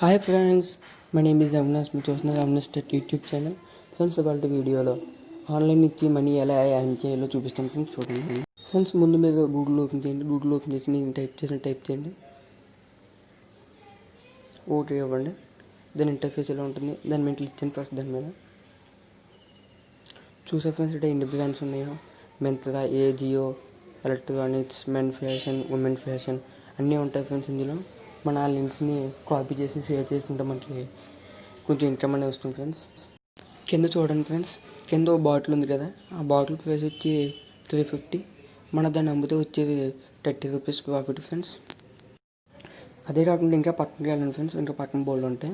Hi friends, my name is Avinash. మీరు చూస్తున్నారు Avinash tech YouTube channel. Friends, ఇవాళ వీడియోలో ఆన్లైన్ నుంచి మనీ ఎలా ఎర్న్ చేయాలో చూపిస్తాను ఫ్రెండ్స్. చూడండి ఫ్రెండ్స్, ముందు మీరు గూగుల్ ఓపెన్ చేయండి. గూగుల్ ఓపెన్ చేసి నేను టైప్ చేయండి. ఓకే ఇవ్వండి. దాని ఇంటర్ఫేస్ ఎలా ఉంటుంది, దాని మీద క్లిక్ చేయండి. ఫస్ట్ దాని మీద చూసే ఫ్రెండ్స్, ఇక్కడ ఎన్ని బ్రాండ్స్ ఉన్నాయో Myntra, Ajio, electronics, men fashion, women fashion అన్నీ ఉంటాయి ఫ్రెండ్స్. ఇందులో మన ఆ లింక్స్ని కాపీ చేసి షేర్ చేసుకుంటే మనకి కొంచెం ఇన్కమ్ అనేది వస్తుంది ఫ్రెండ్స్. కింద చూడండి ఫ్రెండ్స్, కింద ఒక బాటిల్ ఉంది కదా, ఆ బాటిల్ ప్రైస్ వచ్చి 350. మన దాన్ని అమ్మితే వచ్చేది 30 రూపీస్ ప్రాఫిట్ ఫ్రెండ్స్. అదే కాకుండా ఇంకా పక్కనకి వెళ్ళండి ఫ్రెండ్స్, ఇంకా పక్కన బోర్డు ఉంటాయి.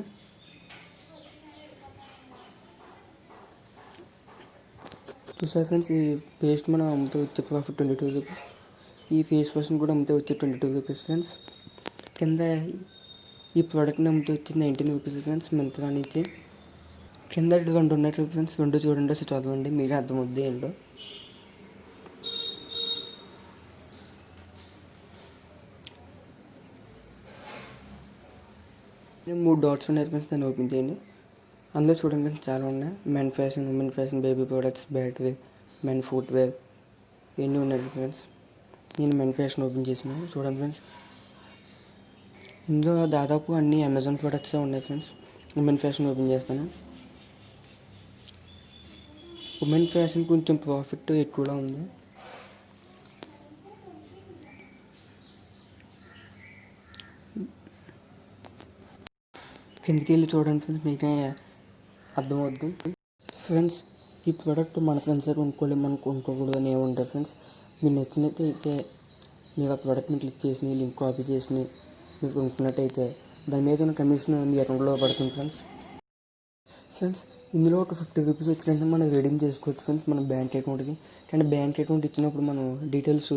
చూసారు ఫ్రెండ్స్, ఈ పేస్ట్ మనం అమ్మితే వచ్చే ప్రాఫిట్ 22 రూపీస్. ఈ ఫేస్ వాష్ని కూడా అమ్మితే వచ్చే 22 రూపీస్ ఫ్రెండ్స్. కింద ఈ ప్రోడక్ట్ని అమ్మితే వచ్చి 19 రూపీస్ ఫ్రెండ్స్. మెంత్రా నుంచి కింద 2 ఉన్నాయి ఫ్రెండ్స్, 2 చూడండి, అసలు చదవండి, మీరే అర్థమవుద్ది ఏంటో. మూడు డాట్స్ ఉన్నాయి ఫ్రెండ్స్, దాన్ని ఓపెన్ చేయండి. అందులో చూడండి ఫ్రెండ్స్, చాలా ఉన్నాయి. Men fashion, women fashion, baby products, battery, men footwear ఇవన్నీ ఉన్నాయి ఫ్రెండ్స్. నేను మెన్ ఫ్యాషన్ ఓపెన్ చేసినాను. చూడండి ఫ్రెండ్స్, ఇందులో దాదాపు అన్ని అమెజాన్ ప్రొడక్ట్సే ఉన్నాయి ఫ్రెండ్స్. ఉమెన్ ఫ్యాషన్ ఓపెన్ చేస్తాను. ఉమెన్ ఫ్యాషన్ కొంచెం ప్రాఫిట్ ఎక్కువగా ఉంది. కిందకి వెళ్ళి చూడండి ఫ్రెండ్స్, మీకే అర్థమవుద్ది ఫ్రెండ్స్. ఈ ప్రోడక్ట్ మన ఫ్రెండ్స్ దగ్గర కొనుక్కోలేదు, మనం కొనుక్కోకూడదు అని ఏముంటుంది ఫ్రెండ్స్. మీరు నచ్చినట్టయితే మీరు ఆ ప్రోడక్ట్ని క్లిక్ చేసి లింక్ కాపీ చేసి మీరు కొనుక్కున్నట్టయితే దాని మీద ఉన్న కమిషన్ మీ అకౌంట్లో పడుతుంది ఫ్రెండ్స్. ఇందులో ఒక 50 రూపీస్ వచ్చినట్టు మనం రీడీమ్ చేసుకోవచ్చు ఫ్రెండ్స్ మన బ్యాంక్ అకౌంట్కి. కానీ బ్యాంక్ అకౌంట్ ఇచ్చినప్పుడు మనం డీటెయిల్స్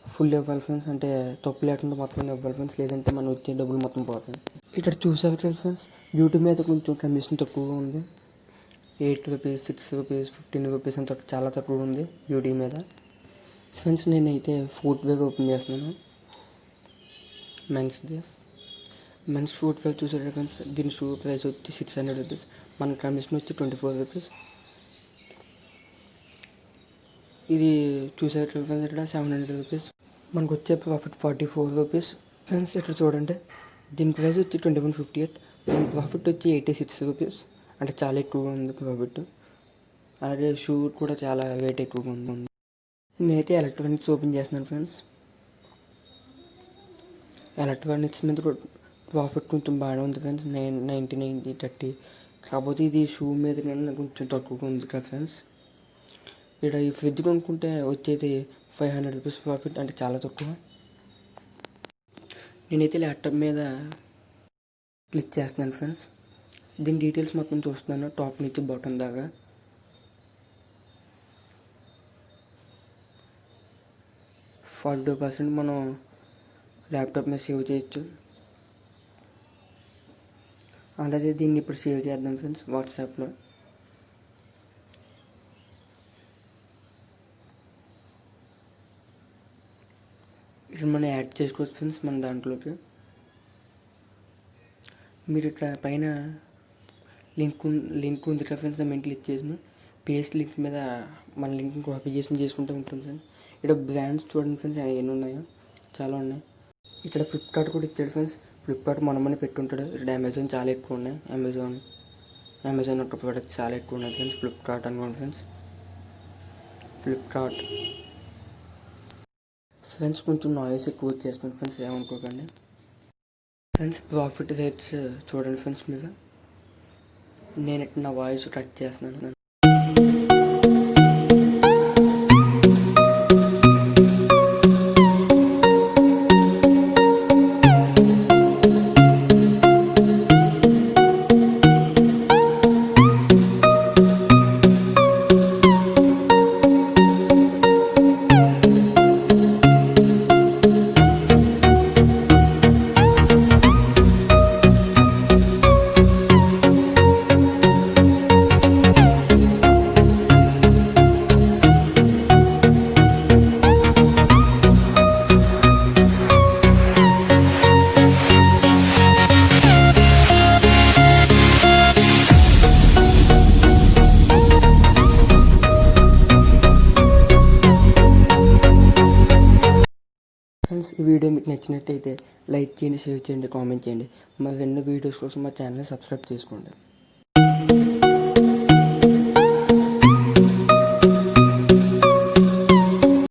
ఫుల్ ఇవ్వాలి ఫ్రెండ్స్, అంటే తప్పు లేకుండా మొత్తం ఇవ్వాలి ఫ్రెండ్స్, లేదంటే మనం వచ్చే డబ్బులు మొత్తం పోతాయి. ఇక్కడ చూసారు ఫ్రెండ్స్, బ్యూటీ మీద కొంచెం కమిషన్ తక్కువగా ఉంది. 8 రూపీస్, 6 రూపీస్, 15 రూపీస్ అంత చాలా తక్కువ ఉంది బ్యూటీ మీద ఫ్రెండ్స్. నేనైతే ఫుట్వేర్ ఓపెన్ చేస్తున్నాను, మెన్స్ ఫుట్వేర్. చూసారు ఫ్రెండ్స్, దీని షూ ప్రైస్ వచ్చి 600 రూపీస్, మన కమిషన్ వచ్చి 24 రూపీస్. ఇది చూసారు ఫ్రెండ్స్, ఇక్కడ 700 రూపీస్, మనకు వచ్చే ప్రాఫిట్ 44 రూపీస్ ఫ్రెండ్స్. ఇక్కడ చూడండి, దీని ప్రైస్ వచ్చి 2158, మన ప్రాఫిట్ వచ్చి 86 రూపీస్, అంటే చాలా ఎక్కువగా ఉంది ప్రాఫిట్. అలాగే షూ కూడా చాలా వెయిట్ ఎక్కువగా ఉంది. నేనైతే ఎలక్ట్రానిక్స్ ఓపెన్ చేస్తున్నాను ఫ్రెండ్స్. ఎలక్ట్రానిక్స్ మీద ప్రాఫిట్ కొంచెం బాగానే ఉంది ఫ్రెండ్స్, 90, 30. కాకపోతే ఇది షూ మీద కొంచెం తక్కువగా ఉంది కదా ఫ్రెండ్స్. ఇక్కడ ఈ ఫ్రిడ్జ్ కొనుక్కుంటే వచ్చేది 500 రూపీస్ ప్రాఫిట్, అంటే చాలా తక్కువ. నేనైతే ల్యాప్టాప్ మీద క్లిక్ చేస్తున్నాను ఫ్రెండ్స్. దీని డీటెయిల్స్ మొత్తం చూస్తున్నాను, టాప్ నుంచి బాటమ్ దాకా. %40 మనం ల్యాప్టాప్ మీద సేవ్ చేయొచ్చు. అలాగే దీన్ని ఇప్పుడు సేవ్ చేద్దాం ఫ్రెండ్స్ వాట్సాప్లో. ఇక్కడ మనం యాడ్ చేసుకోవచ్చు ఫ్రెండ్స్ మన దాంట్లోకి. మీరు ఇట్లా పైన లింక్ ఉంది కదా ఫ్రెండ్స్, దాన్ని క్లిక్ చేసి పేస్ట్ లింక్ మీద మన లింక్ కాపీ చేసుకుంటూ ఉంటుంది ఫ్రెండ్స్. ఇక్కడ బ్రాండ్స్ చూడండి ఫ్రెండ్స్, ఎన్ని ఉన్నాయో, చాలా ఉన్నాయి. ఇక్కడ ఫ్లిప్కార్ట్ కూడా ఇచ్చాడు ఫ్రెండ్స్. ఫ్లిప్కార్ట్ మనమని పెట్టుంటాడు. ఇక్కడ అమెజాన్ చాలా ఎక్కువ ఉన్నాయి. అమెజాన్ ఒక ప్రోడక్ట్స్ చాలా ఎక్కువ ఉన్నాయి ఫ్రెండ్స్. ఫ్లిప్కార్ట్ అనుకోండి ఫ్రెండ్స్, ఫ్లిప్కార్ట్ ఫ్రెండ్స్. కొంచెం నాయిస్ ఎక్కువ వచ్చేస్తుంది ఫ్రెండ్స్, ఏమనుకోకండి ఫ్రెండ్స్. ప్రాఫిట్ రేట్స్ చూడండి ఫ్రెండ్స్ మీరు. నేను ఇక్కడ నా వాయిస్ కట్ చేస్తున్నాను. ఈ వీడియో మీకు నచ్చినట్టయితే లైక్ చేయండి, షేర్ చేయండి, కామెంట్ చేయండి. మరిన్ని వీడియోస్ కోసం మా ఛానల్ని సబ్స్క్రైబ్ చేసుకోండి.